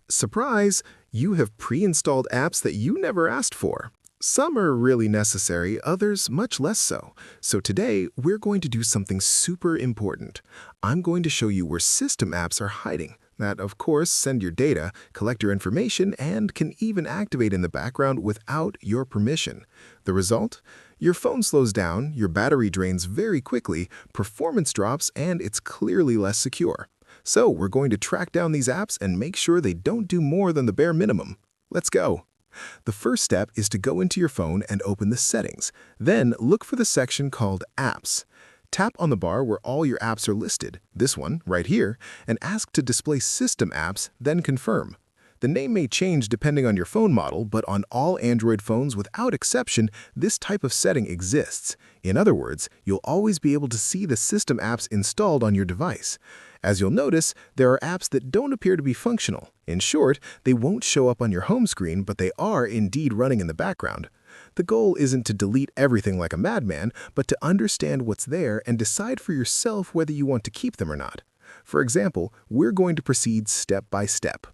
Surprise! You have pre-installed apps that you never asked for. Some are really necessary, others much less so. So today, we're going to do something super important. I'm going to show you where system apps are hiding that, of course, send your data, collect your information, and can even activate in the background without your permission. The result? Your phone slows down, your battery drains very quickly, performance drops, and it's clearly less secure. So we're going to track down these apps and make sure they don't do more than the bare minimum. Let's go. The first step is to go into your phone and open the settings. Then look for the section called Apps. Tap on the bar where all your apps are listed, this one right here, and ask to display System Apps, then confirm. The name may change depending on your phone model, but on all Android phones without exception, this type of setting exists. In other words, you'll always be able to see the system apps installed on your device. As you'll notice, there are apps that don't appear to be functional. In short, they won't show up on your home screen, but they are indeed running in the background. The goal isn't to delete everything like a madman, but to understand what's there and decide for yourself whether you want to keep them or not. For example, we're going to proceed step by step.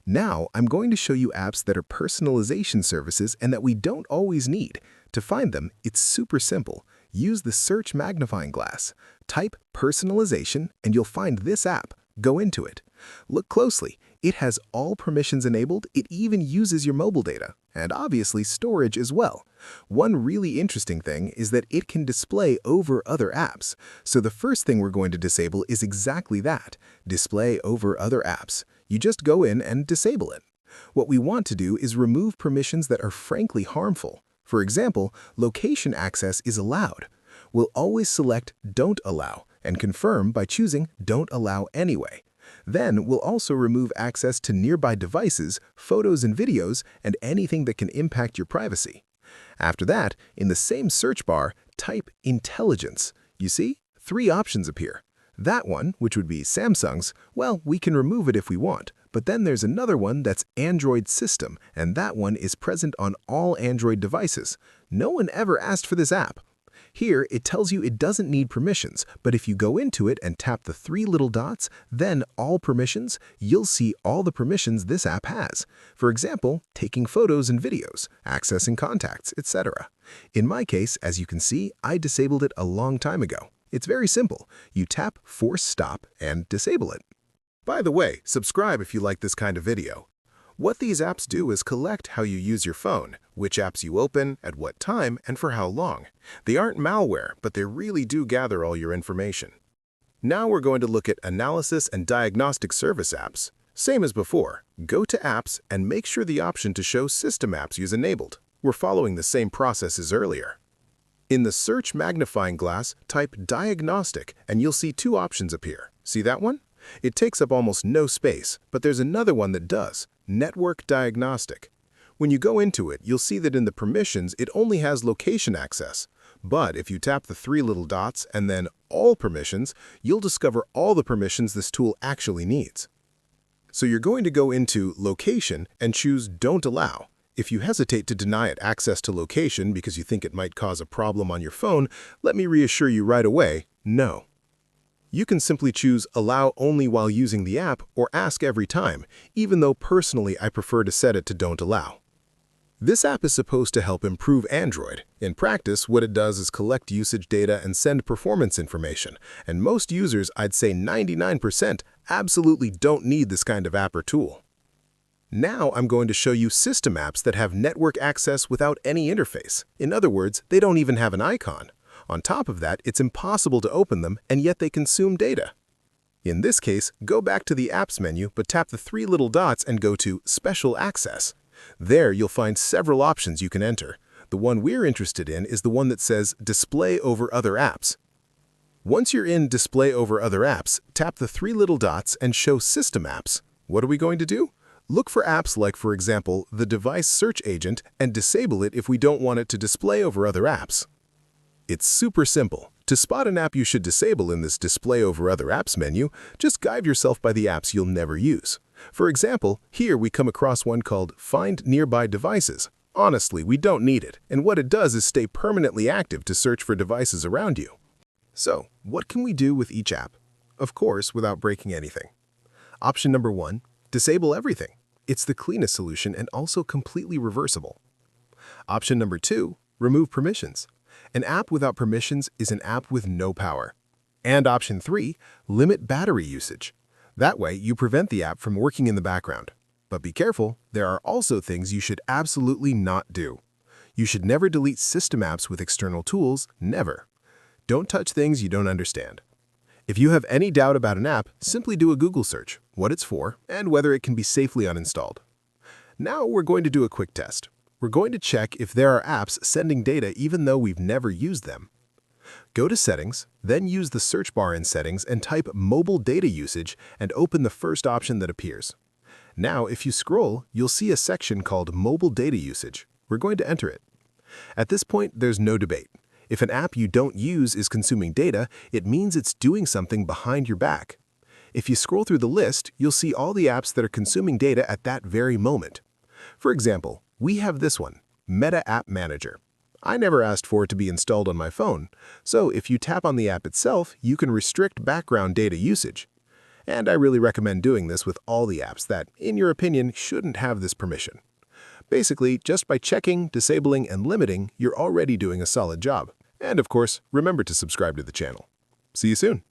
Now, I'm going to show you apps that are personalization services and that we don't always need. To find them, it's super simple. Use the search magnifying glass. Type personalization and you'll find this app. Go into it. Look closely. It has all permissions enabled. It even uses your mobile data, and obviously storage as well. One really interesting thing is that it can display over other apps. So the first thing we're going to disable is exactly that, display over other apps. You just go in and disable it. What we want to do is remove permissions that are frankly harmful. For example, location access is allowed. We'll always select Don't Allow and confirm by choosing Don't Allow anyway. Then we'll also remove access to nearby devices, photos and videos, and anything that can impact your privacy. After that, in the same search bar, type Intelligence. You see, 3 options appear. That one, which would be Samsung's, well, we can remove it if we want. But then there's another one that's Android System, and that one is present on all Android devices. No one ever asked for this app. Here, it tells you it doesn't need permissions, but if you go into it and tap the 3 little dots, then All Permissions, you'll see all the permissions this app has. For example, taking photos and videos, accessing contacts, etc. In my case, as you can see, I disabled it a long time ago. It's very simple. You tap Force Stop and disable it. By the way, subscribe if you like this kind of video. What these apps do is collect how you use your phone, which apps you open, at what time, and for how long. They aren't malware, but they really do gather all your information. Now we're going to look at Analysis and Diagnostic Service apps. Same as before, go to Apps and make sure the option to show System Apps is enabled. We're following the same process as earlier. In the search magnifying glass, type Diagnostic and you'll see 2 options appear. See that one? It takes up almost no space, but there's another one that does, Network Diagnostic. When you go into it, you'll see that in the permissions, it only has location access. But if you tap the 3 little dots and then All Permissions, you'll discover all the permissions this tool actually needs. So you're going to go into Location and choose Don't Allow. If you hesitate to deny it access to location because you think it might cause a problem on your phone, let me reassure you right away, no. You can simply choose Allow only while using the app or Ask every time, even though personally I prefer to set it to Don't Allow. This app is supposed to help improve Android. In practice, what it does is collect usage data and send performance information, and most users, I'd say 99%, absolutely don't need this kind of app or tool. Now I'm going to show you system apps that have network access without any interface. In other words, they don't even have an icon. On top of that, it's impossible to open them, and yet they consume data. In this case, go back to the Apps menu, but tap the 3 little dots and go to Special Access. There, you'll find several options you can enter. The one we're interested in is the one that says Display over other apps. Once you're in Display over other apps, tap the 3 little dots and show System Apps. What are we going to do? Look for apps like, for example, the Device Search Agent and disable it if we don't want it to display over other apps. It's super simple. To spot an app you should disable in this Display over Other Apps menu, just guide yourself by the apps you'll never use. For example, here we come across one called Find Nearby Devices. Honestly, we don't need it, and what it does is stay permanently active to search for devices around you. So, what can we do with each app? Of course, without breaking anything. Option number 1, Disable everything. It's the cleanest solution and also completely reversible. Option number 2, remove permissions. An app without permissions is an app with no power. And option 3, limit battery usage. That way, you prevent the app from working in the background. But be careful, there are also things you should absolutely not do. You should never delete system apps with external tools, never. Don't touch things you don't understand. If you have any doubt about an app, simply do a Google search, what it's for, and whether it can be safely uninstalled. Now we're going to do a quick test. We're going to check if there are apps sending data even though we've never used them. Go to Settings, then use the search bar in Settings and type Mobile Data Usage and open the first option that appears. Now, if you scroll, you'll see a section called Mobile Data Usage. We're going to enter it. At this point, there's no debate. If an app you don't use is consuming data, it means it's doing something behind your back. If you scroll through the list, you'll see all the apps that are consuming data at that very moment. For example, we have this one, Meta App Manager. I never asked for it to be installed on my phone, so if you tap on the app itself, you can restrict background data usage. And I really recommend doing this with all the apps that, in your opinion, shouldn't have this permission. Basically, just by checking, disabling, and limiting, you're already doing a solid job. And of course, remember to subscribe to the channel. See you soon.